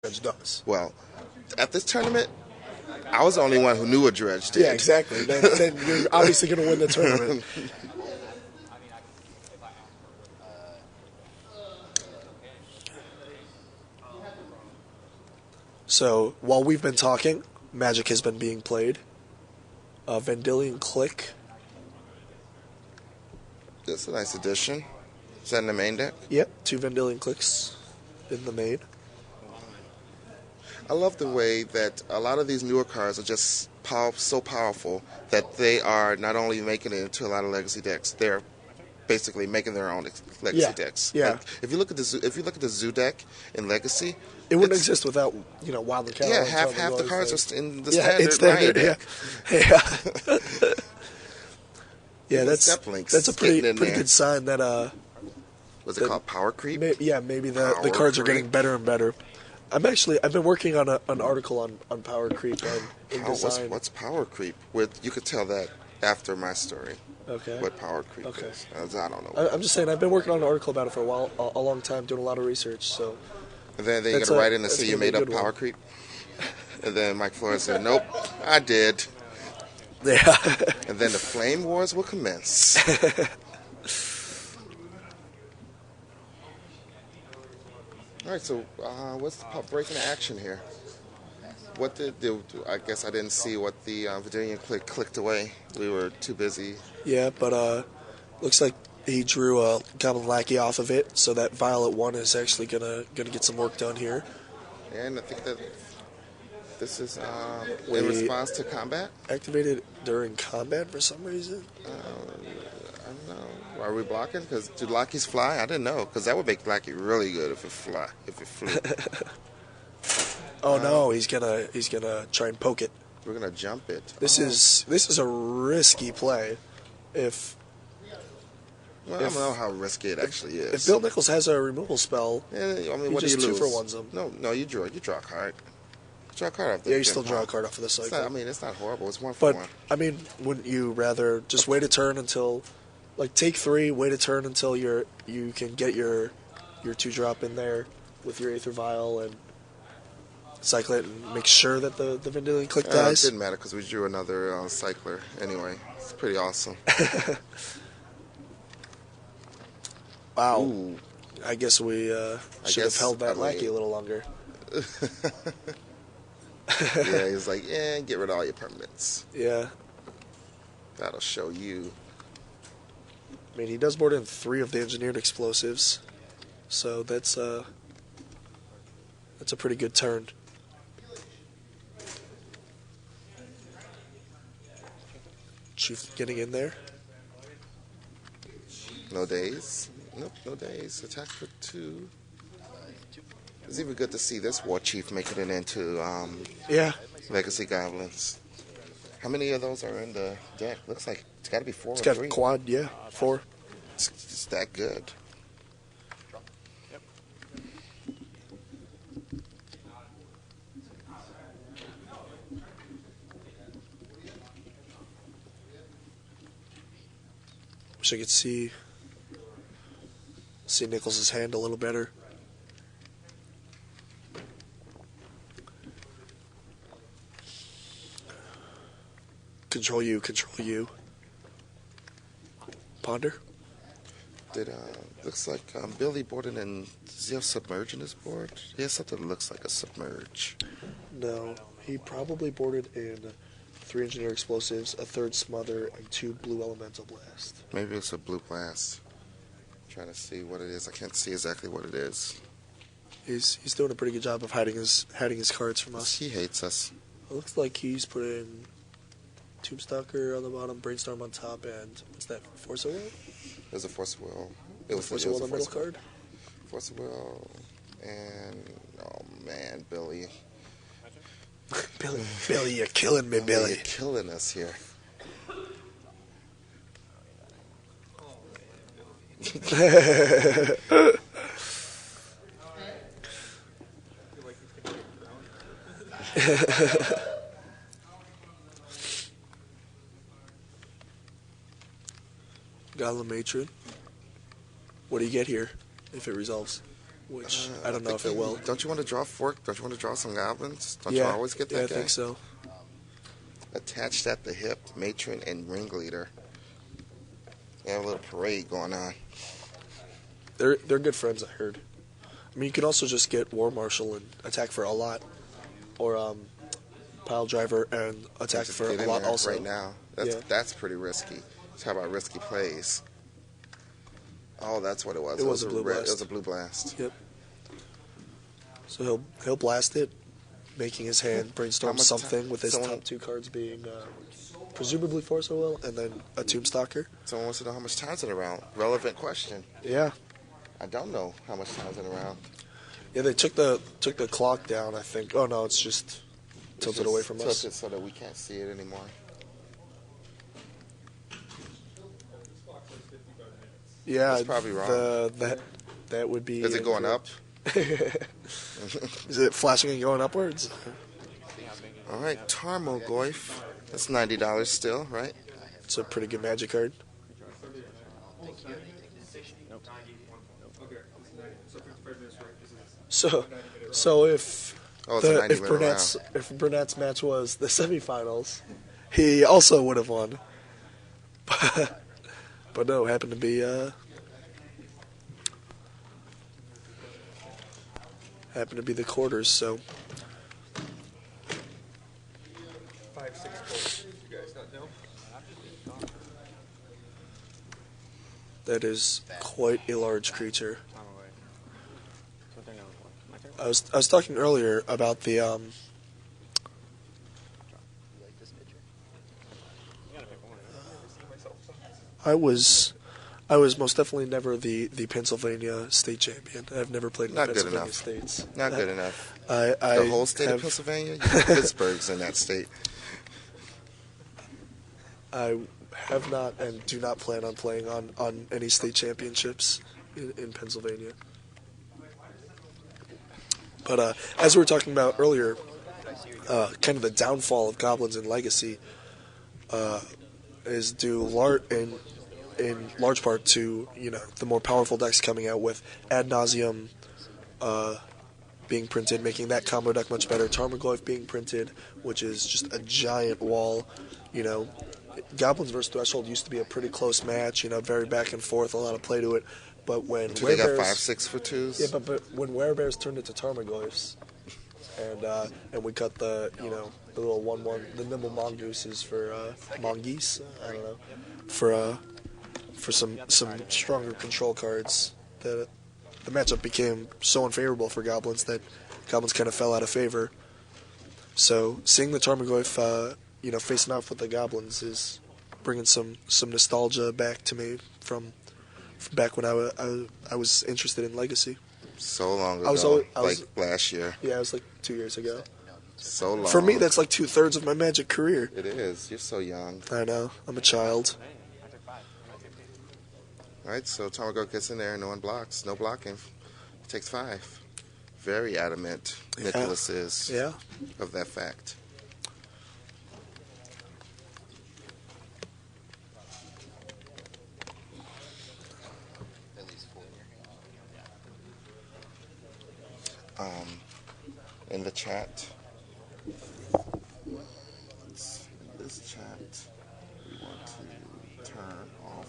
Dredge does. Well, at this tournament, I was the only one who knew what Dredge did. Yeah, exactly. Then you're obviously going to win the tournament. So while we've been talking, Magic has been being played. Vendilion Click. That's a nice addition. Is that in the main deck? Yep, 2 Vendilion Clicks in the main. I love the way that a lot of these newer cards are just so powerful that they are not only making it into a lot of legacy decks, they're basically making their own legacy decks. Yeah. Like, if you look at the zoo deck in Legacy, it wouldn't exist without Wild Cow. Yeah, half the cards are in the standard deck. Yeah. Yeah, that's a pretty there. good sign that Was it called power creep? Maybe the cards are getting better and better. I've been working on an article on power creep and design. What's power creep? You could tell that after my story. Okay. What power creep is. I don't know. I'm just saying I've been working on an article about it for a long time, doing a lot of research. So. And then you got to write in and say you made up power creep. And then Mike Flores said, "Nope, I did." Yeah. And then the flame wars will commence. All right, so what's the breaking action here? What did I guess I didn't see what the Vendilion clicked away. We were too busy. Yeah, but looks like he drew a Goblin Lackey off of it, so that Violet 1 is actually gonna get some work done here. And I think that this is in response to combat? Activated during combat for some reason? I don't know. Are we blocking? Because do Lackeys fly? I didn't know, because that would make Lackey really good if it flew. Oh no, he's gonna try and poke it. We're gonna jump it. This is a risky play. I don't know how risky it actually is. If Bill Nichols has a removal spell, I mean, what do you lose? 2-for-1s them. No, you draw a card. You draw a card off the you still draw a card off of the cycle. It's not horrible. It's 1-for-1. But I mean, wouldn't you rather just wait a turn until, take 3, wait a turn until you can get your 2-drop in there with your Aether Vial and cycle it and make sure that the Vendilion Click dies? It didn't matter because we drew another cycler anyway. It's pretty awesome. Wow. Ooh. I guess we should have held that Lackey a little longer. Yeah, he's like, get rid of all your permanents. Yeah. That'll show you. I mean, he does board in 3 of the engineered explosives, so that's a pretty good turn. Chief getting in there. No days. Nope, no days. Attack for 2. It's even good to see this War Chief making it into Legacy Goblins. How many of those are in the deck? Looks like it's got to be 4 or 3. It's got quad, 4. It's that good. Wish I could see Nichols' hand a little better. Control you. Ponder. Looks like Billy boarded in. Does he have Submerge in his board? He has something that looks like a Submerge. No, he probably boarded in 3 Engineer Explosives, a 3rd Smother, and 2 Blue Elemental Blast. Maybe it's a Blue Blast. I'm trying to see what it is. I can't see exactly what it is. He's doing a pretty good job of hiding his cards from us. He hates us. It looks like he's putting Tombstalker on the bottom, Brainstorm on top, and what's that? Force of Will? There's a Force of Will. Force of Will on the middle card? Force of Will, and oh man, Billy. Billy, you're killing me, Billy. You're killing us here. Goblin Matron. What do you get here if it resolves? which I don't know if it will. Don't you want to draw fork? Don't you want to draw some goblins? Don't Yeah, you always get that yeah, I guy? think so. Attached at the hip, matron and ringleader. They have a little parade going on. They're good friends, I heard. I mean, you can also just get War Marshal and attack for a lot, or Pile Driver and attack Just for get a in lot there also. right now. That's pretty risky. Let's talk about risky plays. Oh, that's what it was. It was a blue blast. It was a blue blast. Yep. So he'll blast it, making his hand brainstorm something with his top two cards being presumably Force of Will and then a Tombstalker. Someone wants to know how much time's in a round. Relevant question. Yeah. I don't know how much time's in a round. Yeah, they took the clock down, I think. Oh no, it's just tilted away from us. Tilted so that we can't see it anymore. Yeah, that's probably wrong. That would be. Is it going up? Is it flashing and going upwards? All right, Tarmogoyf. That's $90 still, right? It's a pretty good Magic card. So if Burnett's match was the semifinals, he also would have won. But no, happened to be the quarters. So 5, 6, 4. You guys not know? That is quite a large creature. I was talking earlier about the I was most definitely never the Pennsylvania state champion. I've never played in the Pennsylvania states. Not good enough. The whole state of Pennsylvania? Pittsburgh's in that state. I have not and do not plan on playing on any state championships in Pennsylvania. But as we were talking about earlier, kind of the downfall of Goblins in Legacy is due in large part to the more powerful decks coming out with Ad Nauseam being printed, making that combo deck much better. Tarmogoyf being printed, which is just a giant wall. Goblins versus Threshold used to be a pretty close match. Very back and forth, a lot of play to it. But when they got 5/6 for twos. Yeah, but when Werebears turned into Tarmogoyfs, and we cut the the little 1/1, the nimble mongooses for mongoose, I don't know, for some stronger control cards, that the matchup became so unfavorable for Goblins that Goblins kind of fell out of favor. So seeing the Tarmogoyf, facing off with the Goblins is bringing some nostalgia back to me from back when I was interested in Legacy. So long ago, like last year. Yeah, it was like 2 years ago. So long. For me, that's like 2/3 of my Magic career. It is. You're so young. I know. I'm a child. All right, so Tarmogoyf gets in there, no one blocks, no blocking. It takes 5. Very adamant, Nichols is of that fact. In the chat, this chat, we want to turn off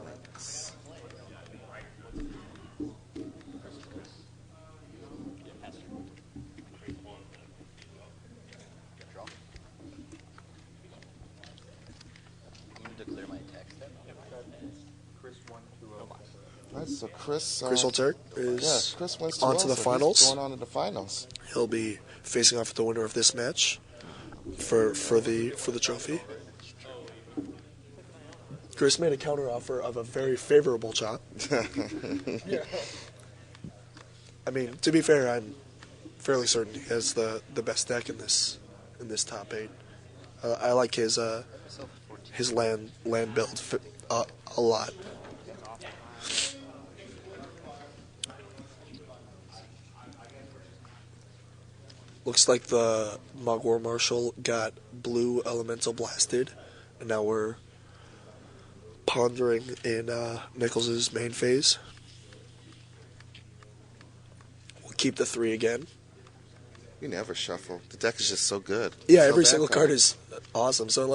links. All right, so Chris Holtert is Chris wins on to the finals. He's going on to the finals. He'll be facing off with the winner of this match for the trophy. Chris made a counteroffer of a very favorable chop. I mean, to be fair, I'm fairly certain he has the best deck in this top 8. I like his land build a lot. Looks like the War Marshal got blue elemental blasted, and now we're pondering in Nichols' main phase. keep the 3 again. You never shuffle. The deck is just so good. Yeah, So every bad single for card it. is awesome. So unless